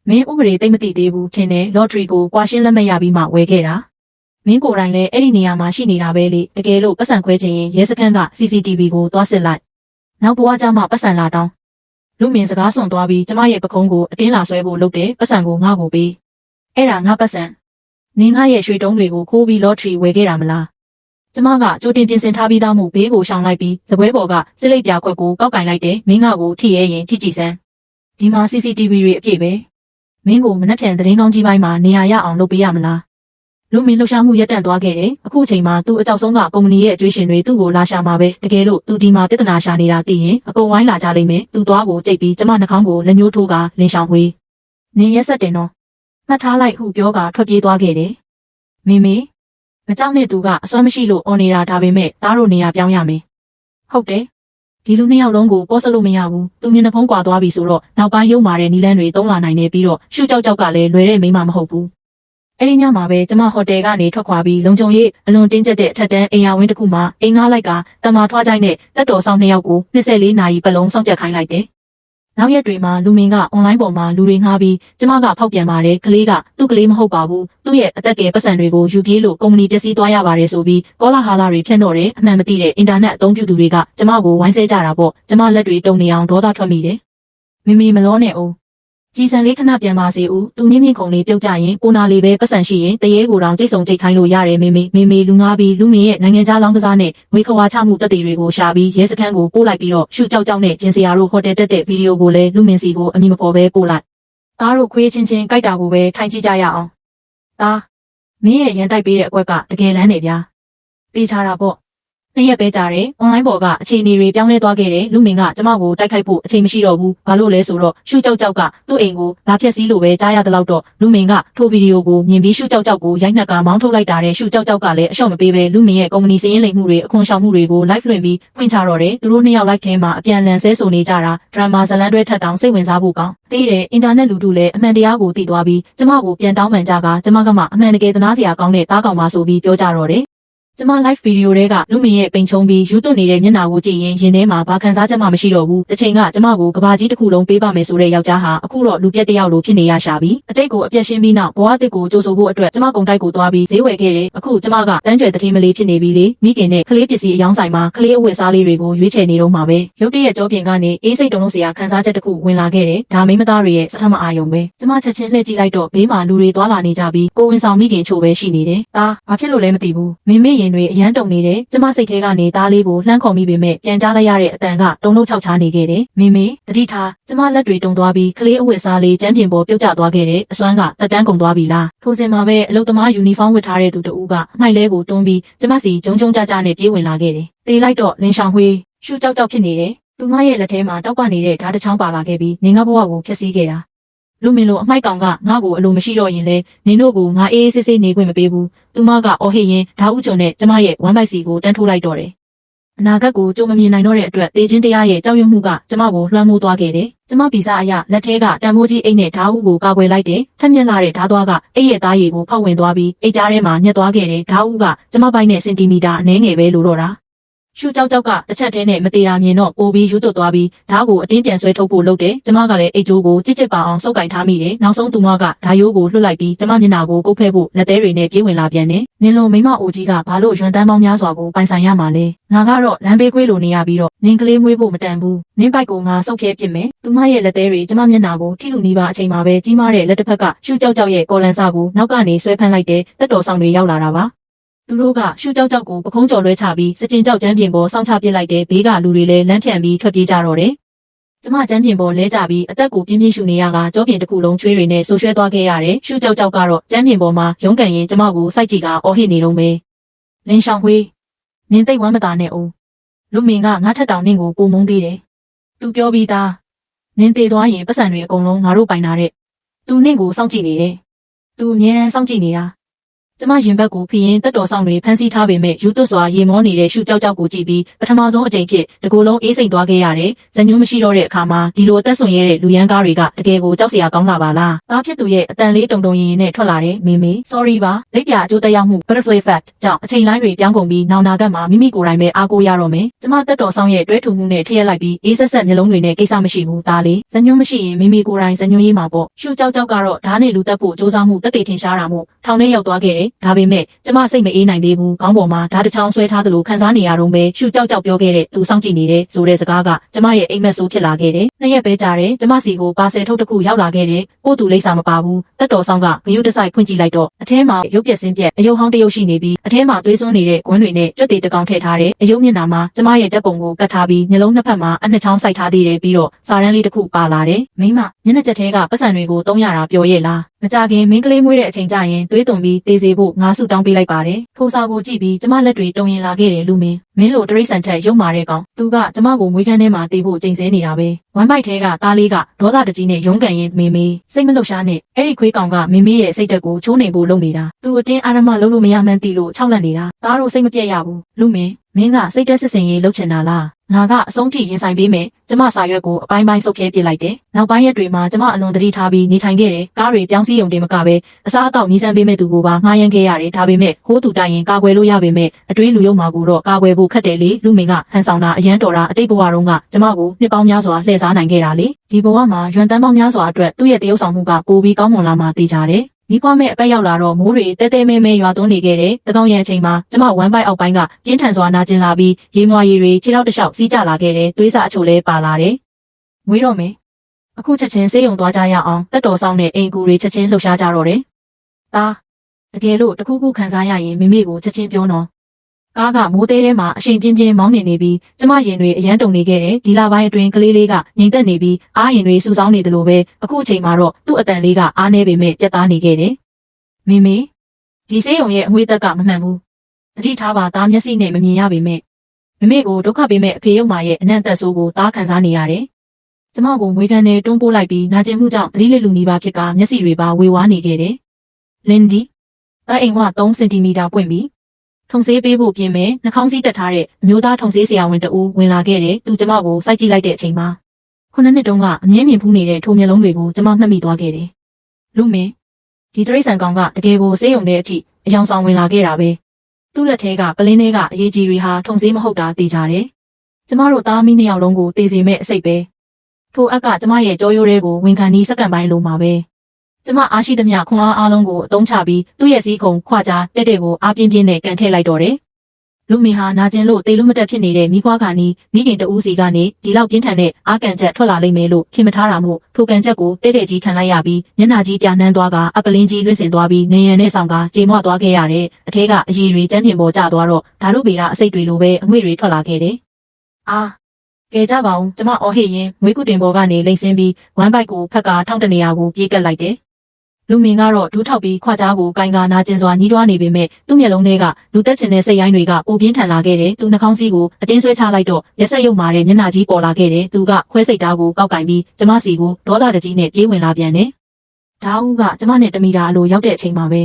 မင်းဥပဒေသိမ့်မသိသေးဘူးထင်တယ် lottery ကိုကွာရှင်းလက်မှတ်ရပြီးမှဝယ်ခဲ့တာမင်းကိုယ်တိုင်လည်းအဲ့ဒီနေရာမှာရှိနေတာပဲလေတကယ်လို့ပတ်စံခွဲခြင်းရင်ရဲစခန်းက CCTV ကိုသွားစစ်လိုက်နောက်ဘဝကျမှပတ်စံလာတောင်းလူမင်းစကားဆွန်သွားပြီးကျမရဲ့ပကုံးကိုအတင်းလာဆွဲဖို့လုပ်တယ်ပတ်စံကိုငါ့ကိုပေးအဲ့ဒါငါပတ်စံနင်ငါရဲ့ရွှေတုံးတွေကိုခိုးပြီး lottery ဝယ်ခဲ့တာမလားကျမကကြိုတင်ပြင်ဆင်ထားပြီးသားမှုဘေးကိုရှောင်လိုက်ပြီးစပွဲပေါ်ကစစ်လိပ်ပြာခွက်ကိုကောက်ကင်လိုက်တယ်မင်းငါကိုထိရဲရင်ထိကြည့်စမ်းဒီမှာ CCTV တွေအပြည့်ပဲမင်းကိုမနှက်ဖြန်သတင်းကောင်းကြီးပိုင်းမှာနေရာရအောင်လုပ်ပေးရမလားလူမင်းလှူရှာမှုရပ်တန့်သွားခဲ့တယ်အခုအချိန်မှာသူ့အကြောက်ဆုံးကကုမ္ပဏီရဲ့အကျွေးရှင်တွေသူ့ကိုလာရှာမှာပဲတကယ်လို့သူဒီမှာပြဿနာရှာနေတာသိရင်အကုန်ဝိုင်းလာကြလိမ့်မယ်သူ့သွားကိုကြိတ်ပြီးကျမနှာခေါင်းကိုလက်ညှိုးထိုးကလင်းရှောင်ဝေးနင်းရက်ဆက်တင်တော့မှတ်ထားလိုက်ဟုပြောကထွက်ပြေးသွားခဲ့တယ်မေမကြောက်နဲ့သူကအစွမ်းမရှိလို့အော်နေတာဒါပေမဲ့သားတို့နေရာပြောင်းရမယ်ဟုတ်တယ်ဒီလူနှစ်ယောက်လုံးကိုပေါ်စလို့မရဘူးသူမျက်နှာဖုံးကွာသွားပြီဆိုတော့နောက်ပိုင်းရုံမာတဲ့နီလန်းတွေတုံးလာနိုင်နေပြီးတော့ရှုကြောက်ကလည်းလွယ်တဲ့မိန်းမမဟုတ်ဘူးအဲ့ဒီညမှာပဲကျမဟိုတယ်ကနေထွက်ခွာပြီးလုံခြုံရေးအလွန်တင်းကျပ်တဲ့အထက်တန်းအိမ်ယာဝင်းတစ်ခုမှာအိမ်ငားလိုက်ကတမထွားကြိုက်နဲ့တက်တော်ဆောင်နှစ်ယောက်ကို24နာရီပတ်လုံးစောင့်ကြပ်ခိုင်းလိုက်တယ်နောက်ရက်တွေမှာလူမင်းကအွန်လိုင်းပေါ်မှာလူတွေငှားပြီးကျမကဖောက်ပြန်ပါတယ်ကလေးကသူ့ကလေးမဟုတ်ပါဘူးသူ့ရဲ့အသက်ကယ်ပတ်စံတွေကိုယူပြေးလို့ကုမ္ပဏီပျက်စီးသွားရပါတယ်ဆိုပြီးကောလာဟာလာတွေဖြန့်တော့တယ်အမှန်မသိတဲ့အင်တာနက်အသုံးပြုသူတွေကကျမကိုဝိုင်းဆဲကြတာပေါ့ကျမလက်တွေတုံနေအောင်ဒေါသထွက်မိတယ်မိမလောနဲ့ဦးကြည်စံလေးခဏပြန်ပါစေဦးသူမြင့်မြင့်ခုံလေးပြုတ်ကြရင်ကိုနာလေးပဲပတ်စံရှိရင်တရေကိုတောင်ကြိတ်ဆုံကြိတ်ခိုင်းလို့ရတယ်မေလူငါပြီးလူမင်းရဲ့နိုင်ငံခြားလောင်းကစားနဲ့ဝေခွာချမှုတက်တွေကိုရှာပြီးရဲစခန်းကိုပို့လိုက်ပြီးတော့ရှုကြောက်နဲ့ကျင်စရာတို့ဟိုတယ်တက်တဲ့ဗီဒီယိုကိုလည်းလူမင်းစီကိုအမည်မဖော်ပဲပို့လိုက်သားတို့ခွေးချင်းကြိုက်တာကိုပဲထိုင်ကြည့်ကြရအောင်သားမင်းရဲ့ရန်တိုက်ပေးတဲ့အကွက်ကတကယ်လန်းနေဗျာတေးချတာပေါ့နှစ်ရက်ပဲကြာတယ်အွန်လိုင်းပေါ်ကအခြေအနေတွေပြောင်းလဲသွားခဲ့တယ်လူမင်းကကျမကိုတိုက်ခိုက်ဖို့အချိန်မရှိတော့ဘူးဘာလို့လဲဆိုတော့ရှုကြောက်ကသူ့အိမ်ကိုလာဖြက်စီးလို့ပဲကြားရတဲ့လောက်တော့လူမင်းကထိုဗီဒီယိုကိုမြင်ပြီးရှုကြောက်ကိုရိုက်နှက်ကမောင်းထုတ်လိုက်တာတဲ့ရှုကြောက်ကလည်းအလျှော့မပေးပဲလူမင်းရဲ့ကုမ္ပဏီစည်ရင်းလိမ်မှုတွေအခွန်ရှောင်မှုတွေကို live လွှင့်ပြီးဖွင့်ချတော့တယ်သူတို့နှစ်ယောက် live ထဲမှာအပြန်အလှန်ဆဲဆိုနေကြတာဒရမာဇလန်တွဲထက်တောင်စိတ်ဝင်စားဖို့ကောင်းသေးတယ်အင်တာနက်လူတို့လည်းအမှန်တရားကိုသိသွားပြီးကျမကိုပြန်တောင်းပန်ကြကကျမကမှအမှန်တကယ်သနာစရာကောင်းတဲ့တားကောင်ပါဆိုပြီးပြောကြတော့တယ် ကျမ live video တွေကလူမင်းရဲ့ပိန်ချုံပြီးယူသွနေတဲ့မျက်နှာကိုကြည့်ရင်ရင်ထဲမှာဘာခံစားချက်မှမရှိတော့ဘူး။တစ်ချိန်ကကျမကိုကဘာကြီးတစ်ခုလုံးပေးပါမယ်ဆိုတဲ့ယောက်ျားဟာအခုတော့လူပြက်တစ်ယောက်လိုဖြစ်နေရရှာပြီ။အတိတ်ကိုအပြက်ရှင်းပြီးနောက်ဘဝတစ်ကိုကြိုးဆိုဖို့အတွက်ကျမကုံတိုက်ကိုသွားပြီးဈေးဝယ်ခဲ့တယ်။အခုကျမကတန်းကျွယ်တထေးမလေးဖြစ်နေပြီလေ။မိခင်နဲ့ကလေးပစ္စည်းအယောင်းဆိုင်မှာကလေးအဝတ်စားလေးတွေကိုရွေးချယ်နေတော့မှာပဲ။ရုတ်တရက်ကြောပြင်ကနေအေးစိတ်တုံလို့စရာခံစားချက်တစ်ခုဝင်လာခဲ့တယ်။ဒါမိမသားတွေရဲ့စထမအာယုံပဲ။ကျမချက်ချင်းလှည့်ကြည့်လိုက်တော့ဘေးမှာလူတွေသွားလာနေကြပြီးကိုဝင်ဆောင်မိခင်ချို့ပဲရှိနေတယ်။ဒါဘာဖြစ်လို့လဲမသိဘူး။မင်းမေရင်တွေအရန်တုံနေတယ်။ကျမစိတ်ထဲကနေသားလေးကိုလှမ်းခေါ်မိပေမဲ့ပြန်ကြားလိုက်ရတဲ့အတန်ကတုံလို့ခြောက်ချားနေခဲ့တယ်။မေတတိထားကျမလက်တွေတုံသွားပြီးကလေးအဝတ်စားလေးကျန်းပြင်ပေါ်ပြုတ်ကျသွားခဲ့တယ်။အစွမ်းကတက်တန်းကုန်သွားပြီလား။ထိုစဉ်မှာပဲအလုသမားယူနီဖောင်းဝတ်ထားတဲ့သူတဦးကအမှိုက်လဲကိုတွန်းပြီးကျမစီဂျုံကြကြနဲ့ပြေးဝင်လာခဲ့တယ်။တေးလိုက်တော့လင်းဆောင်ဝေးရှူကြောက်ဖြစ်နေတယ်။သူမရဲ့လက်ထဲမှာတောက်ပနေတဲ့ဓာတ်တစ်ချောင်းပါလာခဲ့ပြီးနေငါဘဝကိုဖျက်ဆီးခဲ့တာ။လူမင်းလိုအမိုက်ကောင်ကငါ့ကိုအလိုမရှိတော့ရင်လဲနင်တို့ကငါအေးအေးဆေးဆေးနေခွင့်မပေးဘူး။သူမကအော်ဟစ်ရင်ဓာတ်ဥကျွန်းနဲ့ကျမရဲ့ဝမ်းပိုက်စီကိုတန်းထိုးလိုက်တော့တယ်။အနာဂတ်ကိုကြုံမမြင်နိုင်တော့တဲ့အတွက်တေချင်းတရားရဲ့ကြောက်ရွံ့မှုကကျမကိုလွှမ်းမိုးသွားခဲ့တယ်။ကျမဗီဇအရလက်ထဲကတန်မိုးကြီးအိတ်နဲ့ဓာတ်ဥကိုကာကွယ်လိုက်တယ်။ထက်မြက်လာတဲ့ဓာတ်သွားကအိတ်ရဲ့သားရည်ကိုဖောက်ဝင်သွားပြီးအိတ်ကြားထဲမှာညက်သွားခဲ့တယ်။ဓာတ်ဥကကျမပိုက်နဲ့စင်တီမီတာအနည်းငယ်ပဲလိုတော့တာ။ရှူကြောက်ကတစ်ချက်တည်းနဲ့မသေးတာမြင်တော့ပိုပြီးယူသွတ်သွားပြီးဓာတ်ကိုအတင်းပြန်ဆွဲထုတ်ဖို့လုပ်တယ်။ကျမကလည်းအိတ်ကြိုးကိုကြစ်ပါအောင်စုပ်ကင်ထားမိတယ်။နောက်ဆုံးသူမကဓာတ်ရိုးကိုလွှတ်လိုက်ပြီးကျမမျက်နှာကိုကုတ်ဖဲ့ဖို့လက်သေးတွေနဲ့ပြေးဝင်လာပြန်တယ်။နင်လိုမိမအိုကြီးကဘာလို့ရွံတန်းပေါင်းများစွာကိုပိုင်ဆိုင်ရမှာလဲ။ငါကတော့လမ်းဘေးကွေးလိုနေရပြီးတော့နင်ကလေးမွေးဖို့မတန်ဘူး။နင်ပိုက်ကိုငါစုပ်ခဲပစ်မယ်။သူမရဲ့လက်သေးတွေကျမမျက်နှာကိုထိလူနီးပါအချိန်မှာပဲကြီးမားတဲ့လက်တစ်ဖက်ကရှူကြောက်ရဲ့ကော်လန်စာကိုနောက်ကနေဆွဲဖမ်းလိုက်တဲ့တက်တော်ဆောင်တွေရောက်လာတာပါ။သူတို့ကရှူကြောက်ကိုပခုံးကျော်လွှဲချပြီးစကျင်ကြောက်ကျန်းပြင်ပေါ်စောင့်ချပစ်လိုက်တဲ့ဘေးကလူတွေလည်းလမ်းဖြန့်ပြီးထွက်ပြေးကြတော့တယ်။ကျမကျန်းပြင်ပေါ်လဲကြပြီးအသက်ကိုပြင်းပြင်းရှူနေရကကြောပြင်တစ်ခုလုံးချွေးတွေနဲ့ဆူရွှဲသွားခဲ့ရတယ်။ရှူကြောက်ကတော့ကျန်းပြင်ပေါ်မှာရုန်းကန်ရင်ကျမကိုစိုက်ကြည့်ကအော်ဟစ်နေတော့မယ်။လင်းဆောင်ဝေးနင်သိဝမ်းမသာနဲ့ဦး။လူမင်းကငါထက်တောင်နင့်ကိုပုံမုန်းသေးတယ်။သူပြောပြီးသားနင်သေးသွားရင်ပတ်စံတွေအကုန်လုံးငါတို့ပိုင်တာတဲ့။သူနင့်ကိုစောင့်ကြည့်နေတယ်။သူအမြဲတမ်းစောင့်ကြည့်နေတာ။ကျမရင်ဘက်ကိုဖိရင်တက်တော်ဆောင်တွေဖမ်းဆီးထားပေမဲ့ယူသွတ်စွာရေမောနေတဲ့ရှူကြောက်ကိုကြည့်ပြီးပထမဆုံးအကြိမ်ဖြစ်တကူလုံးအေးစိမ်သွားခဲ့ရတယ်။ဇညွှန်းမရှိတော့တဲ့အခါမှာဒီလိုအသက်ဆွန်ရဲတဲ့လူရန်ကားတွေကတကယ်ကိုကြောက်စရာကောင်းလာပါလား။သားဖြစ်သူရဲ့အတန်လေးတုံရင်နဲ့ထွက်လာတဲ့မေ sorry ပါလက်ပြအကျိုးသက်ရောက်မှု butterfly effect ကြောင့်အချိန်လိုင်းတွေပြောင်းကုန်ပြီးနောင်နာကမှာမိမိကိုယ်တိုင်ပဲအားကိုးရတော့မယ်။ကျမတက်တော်ဆောင်ရဲ့တွဲထူမှုနဲ့ထည့်ရလိုက်ပြီးအေးဆက်ဆက်မျက်လုံးတွေနဲ့ကိစ္စမရှိဘူးသားလေးဇညွှန်းမရှိရင်မိမိကိုယ်တိုင်ဇညွှန်းရေးမှာပေါ့ရှူကြောက်ကတော့ဓာတ်နဲ့လူတက်ဖို့စူးစမ်းမှုတက်တေထင်ရှားတာမို့ထောင်ထဲရောက်သွားခဲ့တယ်။ဒါပေမဲ့ကျမစိတ်မအေးနိုင်သေးဘူးခေါင်းပေါ်မှာဓာတ်တစ်ချောင်းဆွဲထားသလိုခံစားနေရတော့ပဲရှူကြောက်ပြောခဲ့တဲ့သူစောင့်ကြည့်နေတဲ့ဆိုတဲ့စကားကကျမရဲ့အိမ်မက်ဆိုးဖြစ်လာခဲ့တယ်။နှစ်ရက်ပဲကြာတယ်ကျမစီကိုပါဆယ်ထုတ်တစ်ခုရောက်လာခဲ့တယ်ပို့သူလိမ့်စာမပါဘူးတက်တော်ဆောင်ကဂယုတစိုက်ဖွင့်ကြည့်လိုက်တော့အထဲမှာရုပ်ပြက်စင်းပြက်အယုတ်ဟောင်းတရုပ်ရှိနေပြီးအထဲမှာသွေးစွန်းနေတဲ့ကွန်းတွေနဲ့ကြွက်တေတကောင်ထည့်ထားတယ်အယုတ်မျက်နှာမှာကျမရဲ့တက်ပုံကိုကတ်ထားပြီးမျက်လုံးနှစ်ဖက်မှာအနှစ်ချောင်းစိုက်ထားသေးတယ်ပြီးတော့စာရန်လေးတစ်ခုပါလာတယ်မိမမျက်နှာချက်ထဲကပတ်စံတွေကိုတုံးရတာပျော်ရဲ့လားမကြခင်မင်းကလေးမွေးတဲ့အချိန်ကျရင်သွေးသွန်ပြီးတေးစေဖို့ငါဆုတောင်းပေးလိုက်ပါတယ်ထိုစာကိုကြည့်ပြီးကျမလက်တွေတုံရင်လာခဲ့တယ်လူမင်းလိုတရိတ်ဆန်ထက်ရုပ်မာတဲ့ကောင်သူကကျမကိုမွေးခန်းထဲမှာတေးဖို့ချိန်ဆနေတာပဲဝမ်းပိုက်ထဲကသားလေးကဒေါသတကြီးနဲ့ရုန်းကန်ရင်မေစိတ်မလှုပ်ရှားနဲ့အဲ့ဒီခွေးကောင်ကမေရဲ့စိတ်တက်ကိုချိုးနေဖို့လုပ်နေတာသူအတင်းအာရမလုပ်လို့မရမှန်းသိလို့ခြောက်လန့်နေတာသားတို့စိတ်မပြတ်ရဘူးလူမင်းကစိတ်တက်စစ်စင်ရေးလုပ်ချင်တာလားငါကအဆုံးထိရင်ဆိုင်ပေးမယ်ကျမစာရွက်ကိုအပိုင်းပိုင်းဆုပ်ခဲပစ်လိုက်တယ်နောက်ပိုင်းရက်တွေမှာကျမအလွန်တတိထားပြီးနေထိုင်ခဲ့တယ်ကားတွေပြောင်းစည်းရုံတင်မကပဲအစားအသောက်မြည်စမ်းပေးမဲ့သူကိုပါငှားရမ်းခဲ့ရတယ်ဒါပေမဲ့ဟိုးသူတိုင်ရင်ကာကွယ်လို့ရပေမဲ့အတွင်းလူရုံမှာကိုတော့ကာကွယ်ဖို့ခက်တယ်လေလူမင်းကဟန်ဆောင်တာအရန်တော်တာအတိတ်ဘဝတုန်းကကျမကိုနှစ်ပေါင်းများစွာလှည့်စားနိုင်ခဲ့တာလေဒီဘဝမှာရွံတန်းပေါင်းများစွာအတွက်သူ့ရဲ့တရုပ်ဆောင်မှုကပိုပြီးကောင်းမွန်လာမှသိကြတယ်မိဖွားမဲ့အပက်ရောက်လာတော့မိုးတွေတဲမဲရွာသွန်းနေခဲ့တယ်။တကောင်ရံအချိန်မှာကျမဝမ်းပိုက်အောက်ပိုင်းကပြင်းထန်စွာနာကျင်လာပြီးရေမွာရည်တွေခြေထောက်တစ်လျှောက်စီးကျလာခဲ့တယ်။သွေးစာအချို့လည်းပါလာတယ်။မွေးတော့မယ်။အခုချက်ချင်းဆေးရုံသွားကြရအောင်တက်တော်ဆောင်တဲ့အိမ်ကူတွေချက်ချင်းလှုပ်ရှားကြတော့တယ်။ဒါတကယ်လို့တခုခုခံစားရရင်မိမိကိုချက်ချင်းပြောနော်။ကားကမိုးသေးထဲမှာအရှိန်ပြင်းမောင်းနေပြီးကျမရင်တွေအရန်တုန်နေခဲ့တယ်ဒီလပိုင်းအတွင်းကလေးလေးကငြိမ်သက်နေပြီးအားရင်တွေစူဆောင်းနေတယ်လို့ပဲအခုအချိန်မှာတော့သူ့အတန်လေးကအားနေပေမဲ့ပြတ်သားနေခဲ့တယ်မေဒီဆေးရုံရဲ့အငွေသက်ကမမှန်ဘူးတတိထားပါသားမျက်စိနဲ့မမြင်ရပေမဲ့မေကိုဒုက္ခပေးမဲ့အဖေရုံမာရဲ့အနံ့သက်ဆိုးကိုသားခံစားနေရတယ်ကျမကိုငွေခမ်းနဲ့တွန်းပိုးလိုက်ပြီးနာကျင်မှုကြောင့်တတိလက်လူနီးပါဖြစ်ကမျက်စိတွေပါဝေဝါးနေခဲ့တယ်လင်ဒီသားအိမ်က3စင်တီမီတာပွင့်ပြီးထုံဆေးပေးဖို့ပြင်မဲ့နှာခေါင်းစည်းတက်ထားတဲ့အမျိုးသားထုံဆေးဆရာဝန်တဦးဝင်လာခဲ့တယ်သူကျမကိုစိုက်ကြည့်လိုက်တဲ့အချိန်မှာ9နှစ်တုန်းကအမြဲမြင်ဖူးနေတဲ့ထိုမျက်လုံးတွေကိုကျမမှတ်မိသွားခဲ့တယ်လူမင်းဒီတရိတ်ဆန်ကောင်ကတကယ်ကိုဆေးရုံထဲအထိအယောင်ဆောင်ဝင်လာခဲ့တာပဲ သူ့လက်ထဲကပလင်းထဲကအရေးကြီးတွေဟာထုံစည်းမဟုတ်တာသိကြတယ်။ကျမတို့သားမီးနှစ်ယောက်လုံးကိုတေးစီမဲ့အစိတ်ပဲ။ထိုအက်ကကျမရဲ့ကြောရိုးတွေကိုဝန်ခံပြီးစက္ကန့်ပိုင်းလိုမှာပဲ။ကျမအားရှိသမျှခွန်အားလုံးကိုအသုံးချပြီးသူ့ရဲ့စည်းခုံခွာကြားတက်တဲ့ကိုအားပြင်းပြင်းနဲ့ကန်ထည့်လိုက်တော့တယ်။လူမင်းဟာနာကျင်လို့တေလူမတက်ဖြစ်နေတဲ့မိခွားကနီးမိခင်တဦးစီကနေဒီလောက်ပြင်းထန်တဲ့အာကန်ချက်ထွက်လာလိမ့်မယ်လို့ထင်မထားတာမို့ထိုကန်ချက်ကိုတဲ့ကြီးခံလိုက်ရပြီးမျက်နှာကြီးပြနှမ်းသွားကအပလင်းကြီးလွင့်စင်သွားပြီးနေရန်နဲ့ဆောင်ကကြေမွသွားခဲ့ရတဲ့အထဲကအရည်တွေကျန်းပြင်ပေါ်ကျသွားတော့ဓာတုဗေဒအစိတ်တွေလိုပဲအငွေ့တွေထွက်လာခဲ့တယ်။အာကဲကြပါဦးကျမအော်ဟစ်ရင်မွေးကုတင်ပေါ်ကနေလိမ့်ဆင်းပြီးဝမ်းပိုက်ကိုဖက်ကထောင်းတနေရာကိုပြေးကပ်လိုက်တယ်။လူမင်းကတော့ဒူးထောက်ပြီးခွာကြားကိုကိုင်ကာနာကျင်စွာညှိတွားနေပေမဲ့သူ့မျက်လုံးထဲကလူတက်ချင်တဲ့စိတ်ရိုင်းတွေကပိုပြင်းထန်လာခဲ့တယ်။သူနှာခေါင်းစည်းကိုအတင်းဆွဲချလိုက်တော့ရက်ဆက်ရုပ်မာတဲ့မျက်နှာကြီးပေါ်လာခဲ့တယ်။သူကခွဲစိတ်သားကိုကောက်ကင်ပြီးကျမစီကိုဒေါသတကြီးနဲ့ပြေးဝင်လာပြန်တယ်။ဒါဦးကကျမနဲ့တမီတာအလိုရောက်တဲ့အချိန်မှာပဲ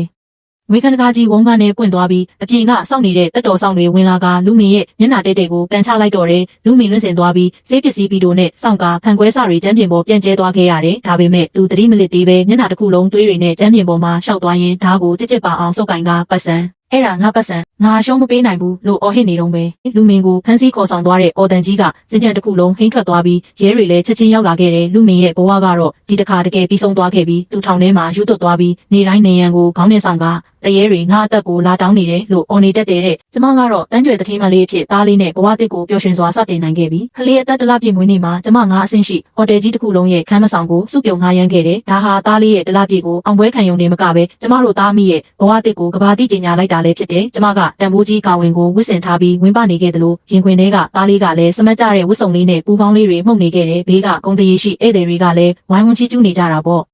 ငွေခန္ဓာကြီးဝုန်းကနေပွင့်သွားပြီးအပြင်ကစောင့်နေတဲ့တက်တော်ဆောင်တွေဝင်လာကလူမင်းရဲ့မျက်နှာတဲ့ကိုကန်ချလိုက်တော့တယ်လူမင်းလွင့်စင်သွားပြီးစေးပစ္စည်းဗီဒီယိုနဲ့စောင့်ကဖန်ခွဲစာတွေကျန်းပြင်ပေါ်ပြန်ကျဲသွားခဲ့ရတယ်ဒါပေမဲ့သူသတိမလစ်သေးပဲမျက်နှာတစ်ခုလုံးသွေးတွေနဲ့ကျန်းပြင်ပေါ်မှာရှောက်သွားရင်ဓာတ်ကိုကြစ်ပါအောင်စုပ်ကင်ကပတ်စံအဲ့ဒါငါပတ်စံငါရှုံးမပေးနိုင်ဘူးလို့အော်ဟစ်နေတော့ပဲလူမင်းကိုဖမ်းဆီးခေါ်ဆောင်သွားတဲ့အော်တန်ကြီးကစင်ကြံတစ်ခုလုံးဟိမ့်ထွက်သွားပြီးရဲတွေလည်းချက်ချင်းရောက်လာခဲ့တယ်လူမင်းရဲ့ဘဝကတော့ဒီတစ်ခါတကယ်ပြီးဆုံးသွားခဲ့ပြီးသူထောင်ထဲမှာယူသွတ်သွားပြီးနေတိုင်းနေရန်ကိုခေါင်းနဲ့ဆောင်ကတရေတွေငါအသက်ကိုလာတောင်းနေတယ်လို့အော်နေတတ်တယ်တဲ့ကျမကတော့တန်းကျွယ်တထေးမလေးအဖြစ်သားလေးနဲ့ဘဝတစ်ကိုပျော်ရွှင်စွာစတင်နိုင်ခဲ့ပြီခလေးအသက်တလပြည့်မွေးနေ့မှာကျမငါအဆင့်ရှိဟိုတယ်ကြီးတစ်ခုလုံးရဲ့ခန်းမဆောင်ကိုစုပြုံငှားရမ်းခဲ့တယ်ဒါဟာသားလေးရဲ့တလပြည့်ကိုအောင်ပွဲခံရုံနဲ့မကပဲကျမတို့သားမိရဲ့ဘဝတစ်ကိုကဘာတိကျညာလိုက်တာလည်းဖြစ်တယ်ကျမကတန်ဖိုးကြီးကာဝင်ကိုဝစ်ဆင်ထားပြီးဝင်းပနေခဲ့တယ်လို့ရင်ခွင်ထဲကသားလေးကလည်းစမတ်ကြတဲ့ဝစ်စုံလေးနဲ့ပူပေါင်းလေးတွေမှုန့်နေခဲ့တယ်ဘေးကကုန်းတရေရှိဧည့်သည်တွေကလည်းဝိုင်းဝန်းချီးကျူးနေကြတာပေါ့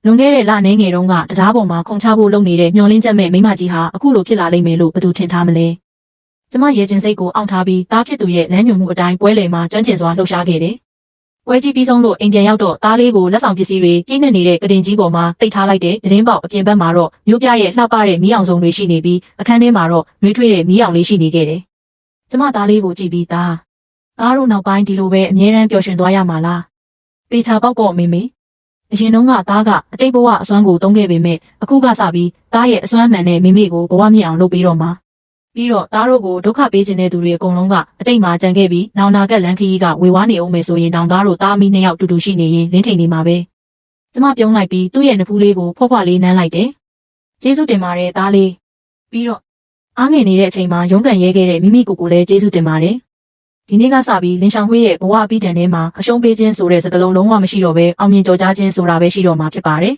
လွန်ခဲ့တဲ့လနေငယ်တုန်းကတရားပေါ်မှာခုံချဖို့လုပ်နေတဲ့မျောလင်းချက်မဲ့မိမကြီးဟာအခုလိုဖြစ်လာလိမ့်မယ်လို့ဘယ်သူထင်ထားမလဲကျမရဲချင်းစိတ်ကိုအောင့်ထားပြီးတားဖြစ်သူရဲ့လမ်းညွှန်မှုအတိုင်းပွဲလည်မှာကျွမ်းကျင်စွာလှုပ်ရှားခဲ့တယ်ပွဲကြီးပြီးဆုံးလို့အိမ်ပြန်ရောက်တော့တားလေးကိုလက်ဆောင်ပစ္စည်းတွေပြည့်နေနေတဲ့ကတင်ကြီးပေါ်မှာတိတ်ထားလိုက်တဲ့သတင်းပေါက်အပြင်ဘက်မှာတော့မြို့ပြရဲ့လှပတဲ့မီးအောင်စုံတွေရှိနေပြီးအခန်းထဲမှာတော့နှွေးထွေးတဲ့မီးအောင်လေးရှိနေခဲ့တယ်ကျမသားလေးကိုကြည့်ပြီးသားတို့နောက်ပိုင်းဒီလိုပဲအမြဲတမ်းပျော်ရွှင်သွားရမှာလားတေချာပေါက်ပေါ့မေမေအရင်တုန်းကသားကအတိတ်ဘဝအစွမ်းကိုတုံးခဲ့ပေမဲ့အခုကစပြီးသားရဲ့အစွမ်းမှန်နဲ့မိမိကိုဘဝမြင့်အောင်လုပ်ပေးတော့မှာပြီးတော့သားတို့ကိုဒုက္ခပေးခြင်းတဲ့သူတွေအကုန်လုံးကအတိတ်မှာကြံခဲ့ပြီးနောင်နာကလန်ခီးကဝေဝါးနေအောင်မယ်ဆိုရင်တောင်သားတို့သားမီးနှစ်ယောက်တူတူရှိနေရင်လင်းထိန်နေမှာပဲကျမပြုံးလိုက်ပြီးသူ့ရဲ့နဖူးလေးကိုဖွားဖွားလေးနမ်းလိုက်တယ်ကျေးဇူးတင်ပါတယ်သားလေးပြီးတော့အားငယ်နေတဲ့အချိန်မှာရုန်းကန်ရဲခဲ့တဲ့မိမိကိုယ်ကိုလည်းကျေးဇူးတင်ပါတယ်ဒီနေ့ကစပြီးလင်းဆောင်ဝေးရဲ့ဘဝအပိတန်ထဲမှာအရှုံးပေးခြင်းဆိုတဲ့စကားလုံးလုံးဝမရှိတော့ဘဲအောင်မြင်ကြော်ကြားခြင်းဆိုတာပဲရှိတော့မှာဖြစ်ပါတယ်